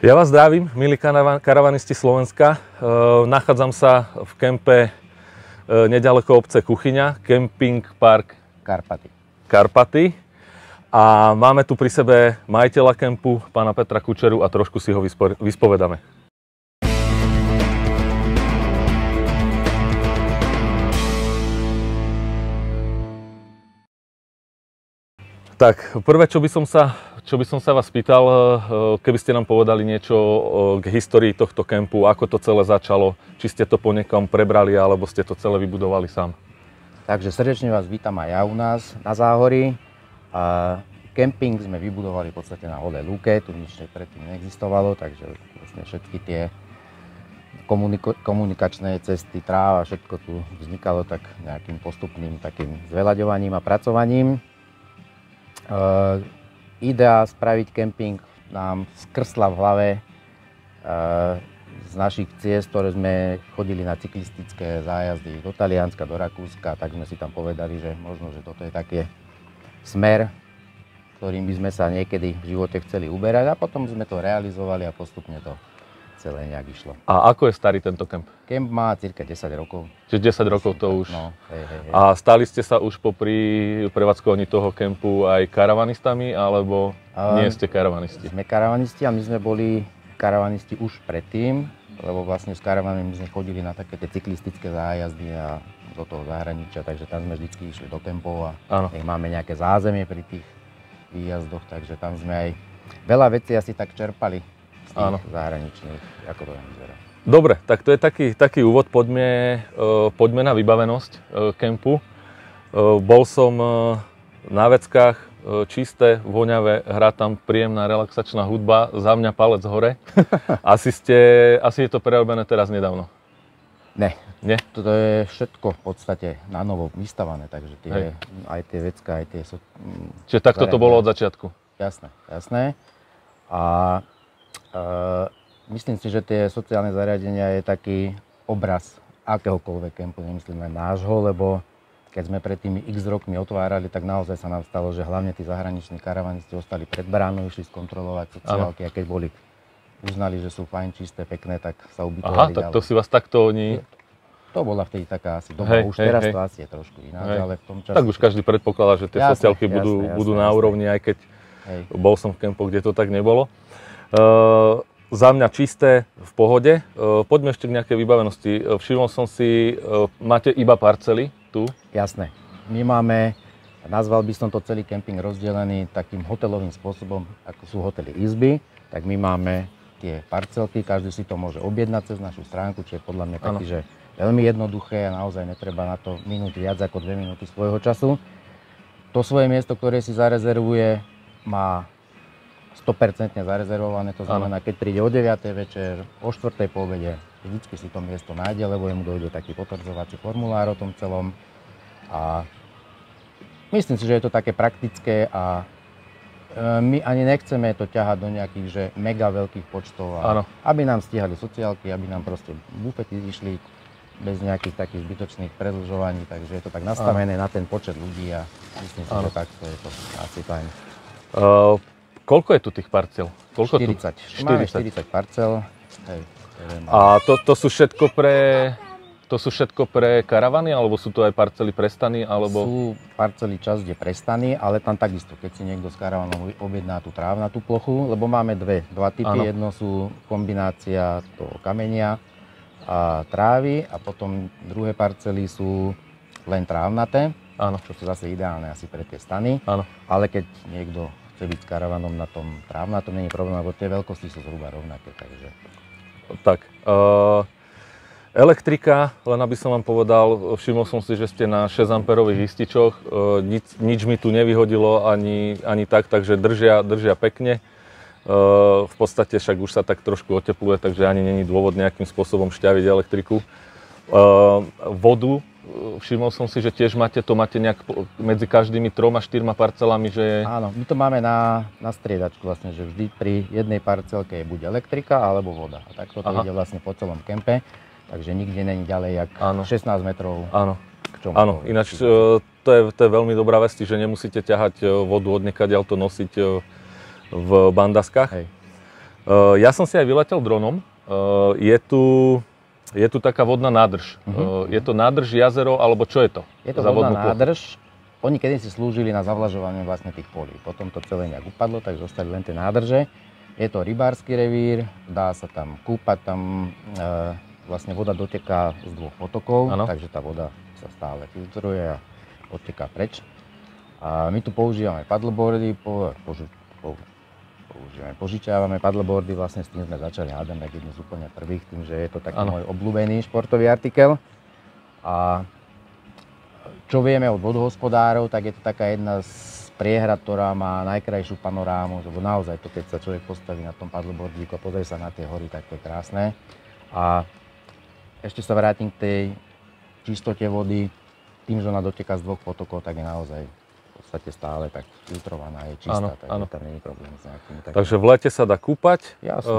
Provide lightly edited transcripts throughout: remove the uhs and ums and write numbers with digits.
Ja vás zdravím, milí karavanisti Slovenska. Nachádzam sa v kempe nedaleko obce Kuchyňa, Camping Park Karpaty. A máme tu pri sebe majiteľa kempu, pána Petra Kučeru, a trošku si ho vyspovedáme. Tak, prvé, čo by som sa vás pýtal, keby ste nám povedali niečo k histórii tohto kempu, ako to celé začalo, či ste to po niekom prebrali, alebo ste to celé vybudovali sám. Takže srdečne vás vítam aj ja u nás na Záhorí. Kemping sme vybudovali v podstate na Holej lúke, tu nič predtým neexistovalo, takže vlastne všetky tie komunikačné cesty, tráva, všetko tu vznikalo tak nejakým postupným takým zveľaďovaním a pracovaním. Idea spraviť kemping nám skrsla v hlave z našich ciest, ktoré sme chodili na cyklistické zájazdy do Talianska, do Rakúska, tak sme si tam povedali, že možno, že toto je taký smer, ktorým by sme sa niekedy v živote chceli uberať, a potom sme to realizovali a postupne to celé nejak išlo. A ako je starý tento kemp? Kemp má cirka 10 rokov. Čiže 10 rokov to už. No, hej. A stali ste sa už popri prevádzkovaní toho kempu aj karavanistami, alebo nie ste karavanisti? Sme karavanisti a my sme boli karavanisti už predtým, lebo vlastne s karavanmi sme chodili na také tie cyklistické zájazdy a do toho zahraničia, takže tam sme vždycky išli do kempov a máme nejaké zázemie pri tých výjazdoch, takže tam sme aj veľa vecí asi tak čerpali z tých zahraničných, ako to vyzerá. Dobre, tak to je taký úvod, poďme na vybavenosť kempu. Bol som na veckách, čisté, voňavé, hrá tam príjemná relaxačná hudba, za mňa palec hore. Asi je to prerobené teraz nedávno. Ne. Toto je všetko v podstate na novo vystavané, takže aj tie vecká, aj tie... Čiže takto to bolo od začiatku? Jasné. A myslím si, že tie sociálne zariadenia je taký obraz akéhokoľvek kempu, nemyslím len nášho, lebo keď sme pred tými x rokmi otvárali, tak naozaj sa nám stalo, že hlavne tí zahraniční karavanisti ostali pred bránou, išli skontrolovať sociálky, a keď uznali, že sú fajn, čisté, pekné, tak sa ubytovali. Aha, tak to si vás takto oni... To bola vtedy taká asi doba, už teraz to asi je trošku iná, ale v tom čase... Tak už každý predpokladá, že tie sociálky budú na úrovni, aj keď bol som v kempoch, kde to tak nebolo. Za mňa čisté, v pohode. Poďme ešte k nejakej vybavenosti. Všimol som si, máte iba parcely tu? Jasné. My máme, nazval by som to celý kemping rozdelený takým hotelovým spôsobom, ako sú hotely izby, tak my máme tie parcelky, každý si to môže objednať cez našu stránku, čo je podľa mňa taký, že veľmi jednoduché a naozaj netreba na to minúť viac ako 2 minúty svojho času. To svoje miesto, ktoré si zarezervuje, má 100% zarezervované, to znamená, keď príde o 9. večer, o 4. po obede, vždycky si to miesto nájde, lebo jemu dojde taký potvrdzovací formulár o tom celom. A myslím si, že je to také praktické a my ani nechceme to ťahať do nejakých že mega veľkých počtov, aby nám stíhali sociálky, aby nám proste bufety išli bez nejakých takých zbytočných predĺžovaní, takže je to tak nastavené na ten počet ľudí a myslím si, že takto je to asi fajn. Koľko je tu tých parcel? 40. Máme 40 parcel. A to sú všetko pre karavany, alebo sú to aj parcely pre stany? Alebo... Sú parcely časť, kde pre stany, ale tam takisto, keď si niekto s karavanom objedná tú trávnatú plochu, lebo máme dva typy. Jedno sú kombinácia toho kamenia a trávy, a potom druhé parcely sú len trávnaté, čo sú zase ideálne asi pre tie stany. Ale keď niekto chce byť s karavanom na tom trávnatom, nie je problém, lebo tie veľkosti sú zhruba rovnaké. Takže... Tak, elektrika, len aby som vám povedal, všimol som si, že ste na 6 amperových ističoch, nič mi tu nevyhodilo ani tak, takže držia pekne. V podstate však už sa tak trošku otepluje, takže ani není dôvod nejakým spôsobom šťaviť elektriku. Vodu, všimol som si, že tiež máte nejak medzi každými 3 a 4 parcelami, že... Áno, my to máme na striedačku vlastne, že vždy pri jednej parcelke je buď elektrika alebo voda. A takto to ide vlastne po celom kempe, takže nikde není ďalej jak 16 metrov. Áno, ináč to je veľmi dobrá vest, že nemusíte ťahať vodu odniekaďaľ to nosiť v bandaskách. Ja som si aj vyletel dronom. Je tu taká vodná nádrž. Je to nádrž, jazero, alebo čo je to? Je to vodná nádrž. Oni kedysi slúžili na zavlažovanie vlastne tých polí. Potom to celé nejak upadlo, takže zostali len tie nádrže. Je to rybársky revír, dá sa tam kúpať, tam vlastne voda doteká z 2 potokov, takže tá voda sa stále filtruje a odteká preč. A my tu používame paddleboardy, požičiavame paddleboardy, vlastne s tým sme začali, hádam, jak jedný z úplne prvých, tým, že je to taký môj obľúbený športový artikel. A čo vieme od vodohospodárov, tak je to taká jedna z priehrad, ktorá má najkrajšiu panorámu, lebo naozaj to, keď sa človek postaví na tom paddleboardíku a pozrie sa na tie hory, tak to je krásne. A ešte sa vrátim k tej čistote vody, tým, že ona doteká z 2 potokov, tak je naozaj v podstate stále tak filtrovaná, je čistá, takže tam nie je problém s nejakými takými. Takže v lete sa dá kúpať, jasne.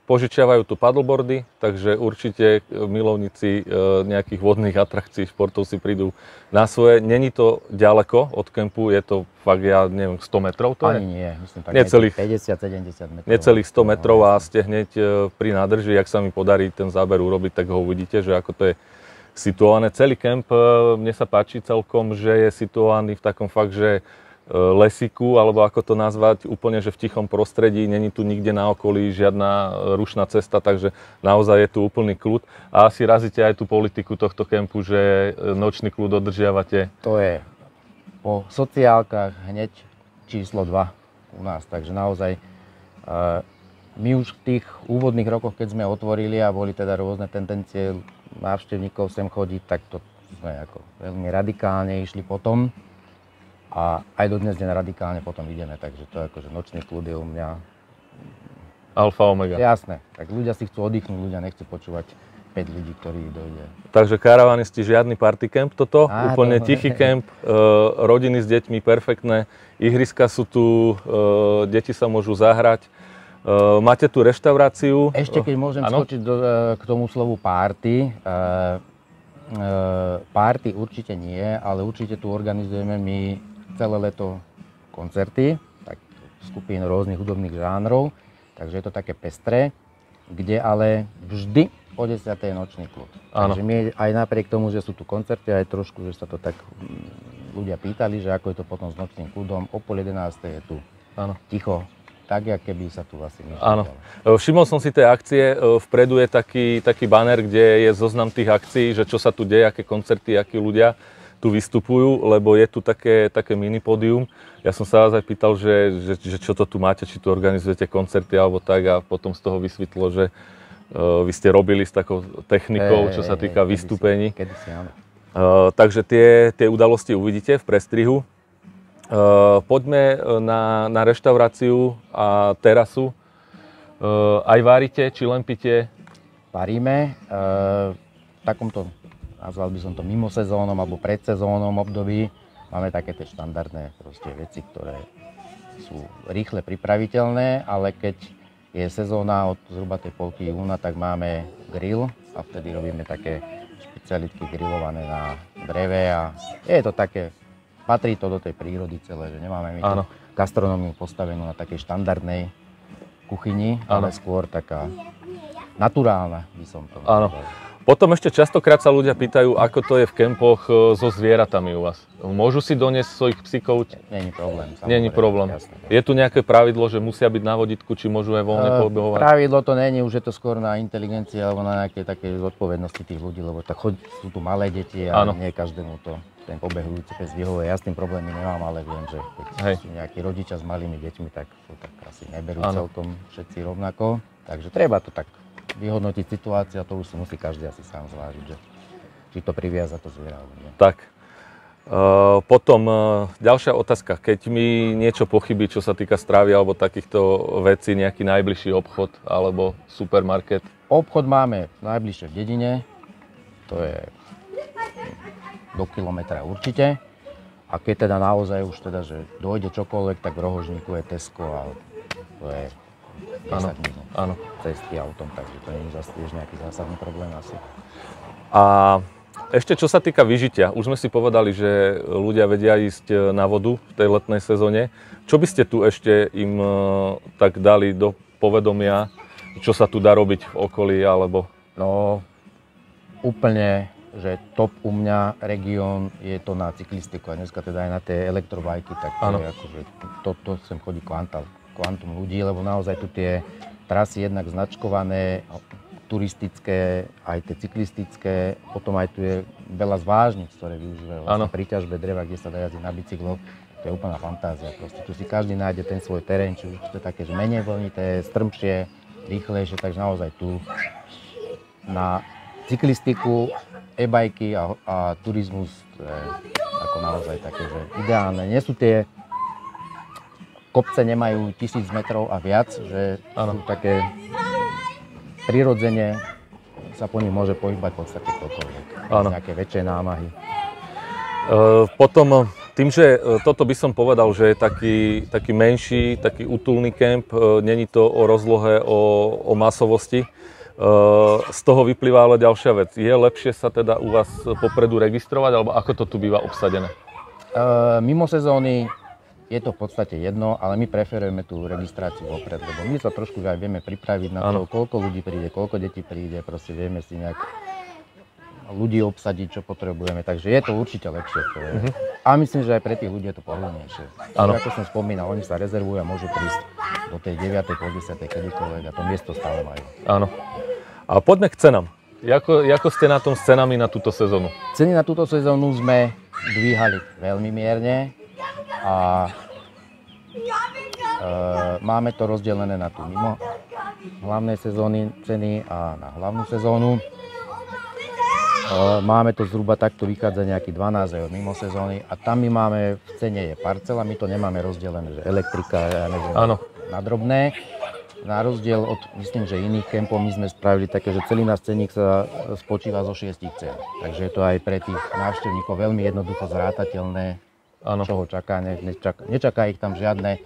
Požičiavajú tu paddleboardy, takže určite milovníci nejakých vodných atrakcií, športov si prídu na svoje. Není to ďaleko od kempu, je to fakt, ja neviem, 100 metrov to je? Ani nie, myslím tak necelých 50-70 metrov. Necelých 100 metrov a ste hneď pri nádrži, ak sa mi podarí ten záber urobiť, tak ho uvidíte, že ako to je situované. Celý kemp, mne sa páči celkom, že je situovaný v takom fakt, že lesíku, alebo ako to nazvať, úplne, že v tichom prostredí, není tu nikde na okolí žiadna rušná cesta, takže naozaj je tu úplný kľud. A asi razíte aj tú politiku tohto kempu, že nočný kľud dodržiavate. To je po sociálkach hneď číslo 2 u nás, takže naozaj my už v tých úvodných rokoch, keď sme otvorili a boli teda rôzne tendencie návštevníkov sem chodiť, tak to sme ako veľmi radikálne išli potom a aj dodnes deň radikálne potom ideme, takže to je akože nočný kľud je u mňa alfa omega. Jasné, tak ľudia si chcú oddychnúť, ľudia nechcú počúvať 5 ľudí, ktorí dojde. Takže karavanisti, žiadny party camp toto, úplne tichý kemp, rodiny s deťmi perfektné, ihriska sú tu, deti sa môžu zahrať. Máte tu reštauráciu. Ešte keď môžem skočiť k tomu slovu party. Party určite nie, ale určite tu organizujeme my celé leto koncerty, tak skupín rôznych hudobných žánrov, takže je to také pestré, kde ale vždy o 10. je nočný kľud. Takže my aj napriek tomu, že sú tu koncerty, aj trošku, že sa to tak ľudia pýtali, že ako je to potom s nočným kľudom, o 10:30 je tu ticho. Tak, jak keby sa tu asi nič Áno. Všimol som si tie akcie, vpredu je taký banner, kde je zoznam tých akcií, že čo sa tu deje, aké koncerty, akí ľudia tu vystupujú, lebo je tu také mini pódium. Ja som sa vás aj pýtal, že čo to tu máte, či tu organizujete koncerty alebo tak a potom z toho vysvetlo, že vy ste robili s takou technikou, čo sa týka vystúpení. Kedysi, áno. Takže tie udalosti uvidíte v prestrihu. Poďme na reštauráciu a terasu. Aj varíte, či len pite? Varíme. V takomto, nazval by som to mimosezónnom alebo predsezónnom období. Máme také tie štandardné veci, ktoré sú rýchle pripraviteľné, ale keď je sezóna od zhruba tej polky júna, tak máme grill a vtedy robíme také špecialitky grillované na dreve a je to také. Patrí to do tej prírody celé, že nemáme my tú gastronómiu postavenú na takej štandardnej kuchyni, ale skôr taká naturálna, by som to povedal. Potom ešte častokrát sa ľudia pýtajú, ako to je v kempoch so zvieratami u vás. Môžu si doniesť svojich psíkov? Není problém. Není problém. Jasné. Je tu nejaké pravidlo, že musia byť na vodítku, či môžu aj voľne pobehovať? Pravidlo to není, už je to skôr na inteligencii alebo na nejakej takej zodpovednosti tých ľudí, lebo tak sú tu malé deti a nie každému to ten pobehujúci pes vyhovuje. Ja s tým problémy nemám, ale viem, že keď sú nejakí rodičia s malými deťmi, tak to tak asi neberú celkom všetci rovnako. Takže treba to tak vyhodnotiť situáciu a to už si musí každý asi sám zvážiť, že či to priviaza to zviera alebo nie. Tak. Potom ďalšia otázka. Keď mi niečo pochybí, čo sa týka stravy alebo takýchto vecí, nejaký najbližší obchod alebo supermarket? Obchod máme najbližšie v dedine, to je do kilometra určite. A keď teda naozaj už teda, že dojde čokoľvek, tak v Rohožníku je Tesco a to je 10 minút cesty autom, takže to nie je zase tiež nejaký zásadný problém asi. A ešte čo sa týka vyžitia, už sme si povedali, že ľudia vedia ísť na vodu v tej letnej sezóne. Čo by ste tu ešte im tak dali do povedomia, čo sa tu dá robiť v okolí, alebo... No, úplne, že top u mňa región je to na cyklistiku a dneska teda aj na tie elektrobajky, tak to je akože, to sem chodí kvantum ľudí, lebo naozaj tu tie trasy jednak značkované, turistické, aj tie cyklistické, potom aj tu je veľa zvážnic, ktoré využívajú vlastne pri ťažbe dreva, kde sa dá jazdiť na bicykloch. To je úplná fantázia, proste tu si každý nájde ten svoj terén, či už to je také, že menej vlnité, strmšie, rýchlejšie, takže naozaj tu na cyklistiku, e-bajky a turizmus, to je ako naozaj také, že ideálne. Nie sú tie kopce, nemajú 1000 metrov a viac, že sú také prirodzene sa po nich môže pohybať v podstate ktokoľvek, bez nejaké väčšej námahy. Potom tým, že toto by som povedal, že je taký menší, taký útulný kemp, není to o rozlohe, o masovosti. Z toho vyplýva ale ďalšia vec. Je lepšie sa teda u vás popredu registrovať, alebo ako to tu býva obsadené? Mimo sezóny je to v podstate jedno, ale my preferujeme tú registráciu vopred, lebo my sa trošku aj vieme pripraviť na to, koľko ľudí príde, koľko detí príde, proste vieme si nejak ľudí obsadiť, čo potrebujeme, takže je to určite lepšie. A myslím, že aj pre tých ľudí je to pohodlnejšie. Ako som spomínal, oni sa rezervujú a môžu prísť do tej 9. po 10. kedykoľvek a to miesto stále majú. Áno. A poďme k cenám. Ako ste na tom s cenami na túto sezónu? Ceny na túto sezónu sme dvíhali veľmi mierne a máme to rozdelené na tú mimo hlavnej sezóny ceny a na hlavnú sezónu. Máme to zhruba takto, vychádza nejaký 12 eur mimo sezóny a tam my máme, v cene je parcela, my to nemáme rozdelené, že elektrika, ja neviem, na drobné. Na rozdiel od, myslím, že iných kempov, my sme spravili také, že celý náš cenník sa spočíva zo 6 cien. Takže je to aj pre tých návštevníkov veľmi jednoducho zrátateľné, čo ho čaká, nečaká ich tam žiadne.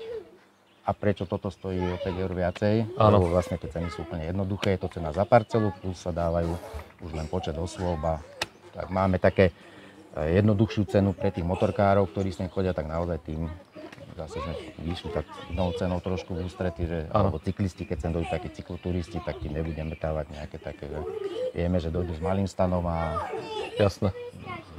A prečo toto stojí o 5 eur viacej? Lebo vlastne tie ceny sú úplne jednoduché, je to cena za parcelu, plus sa dávajú už len počet osôb a tak máme také jednoduchšiu cenu pre tých motorkárov, ktorí sem chodia, tak naozaj tým zase sme vyšli tak inou cenou trošku v ústrety, že alebo cyklisti, keď sem dojdú takí cykloturisti, tak tým nebudeme dávať nejaké také, že vieme, že dojdú s malým stanom a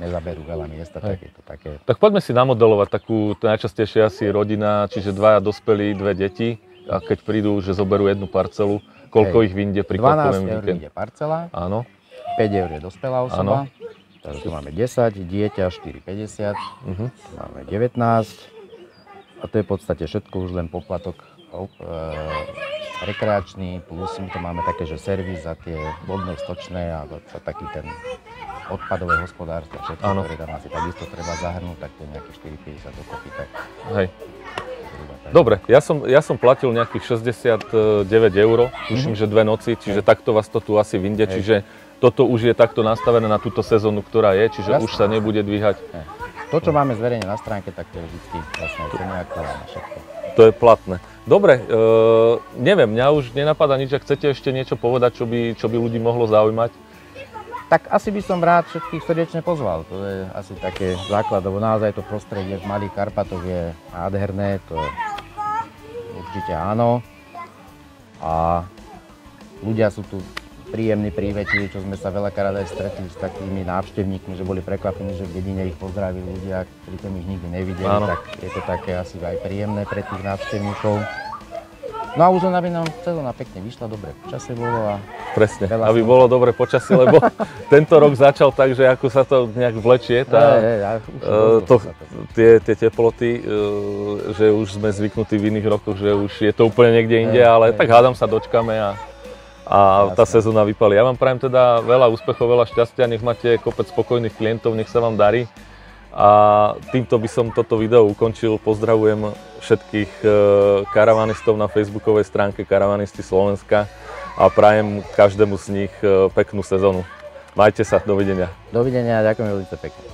nezaberú veľa miesta, tak je to také. Tak poďme si namodelovať takú, najčastejšie asi rodina, čiže 2 dospelí, 2 deti, a keď prídu, že zoberú jednu parcelu, koľko ich vyjde pri kalkulovém 12 eur vyjde parcela, 5 eur je dospelá osoba, takže tu máme 10, dieťa 4,50, tu máme 19 a to je v podstate všetko, už len poplatok rekreačný, plus my to máme také, že servis za tie vodné, stočné a za taký ten odpadové hospodárstvo, všetko, ktoré tam asi takisto treba zahrnúť, tak to je nejakých 4,50 dokopy. Tak. Hej. Dobre, ja som platil nejakých 69 eur, tuším, že 2 noci, čiže takto vás to tu asi vyjde, čiže toto už je takto nastavené na túto sezónu, ktorá je, čiže už sa nebude dvíhať. To, čo máme zverejne na stránke, tak to je vždy vlastne ceny aktuálne všetko. To je platné. Dobre, neviem, mňa už nenapadá nič, ak chcete ešte niečo povedať, čo by ľudí mohlo zaujímať. Tak asi by som rád všetkých srdečne pozval, to je asi také základ, lebo naozaj to prostredie v Malých Karpatoch je nádherné, to určite áno. A ľudia sú tu príjemní, prívetiví, čo sme sa veľakrát aj stretli s takými návštevníkmi, že boli prekvapení, že v dedine ich pozdravili ľudia, ktorí ich nikdy nevideli, tak je to také asi aj príjemné pre tých návštevníkov. No a už len aby nám sezóna pekne vyšla, dobre počasie bolo a... Presne, aby bolo dobre počasie, lebo tento rok začal tak, že ako sa to nejak vlečie, tie teploty, že už sme zvyknutí v iných rokoch, že už je to úplne niekde inde, ale tak hádam sa dočkame a tá sezóna vypálí. Ja vám prajem teda veľa úspechov, veľa šťastia, nech máte kopec spokojných klientov, nech sa vám darí. A týmto by som toto video ukončil. Pozdravujem všetkých karavanistov na facebookovej stránke Karavanisti Slovenska a prajem každému z nich peknú sezónu. Majte sa, dovidenia. Dovidenia, ďakujem veľmi pekne.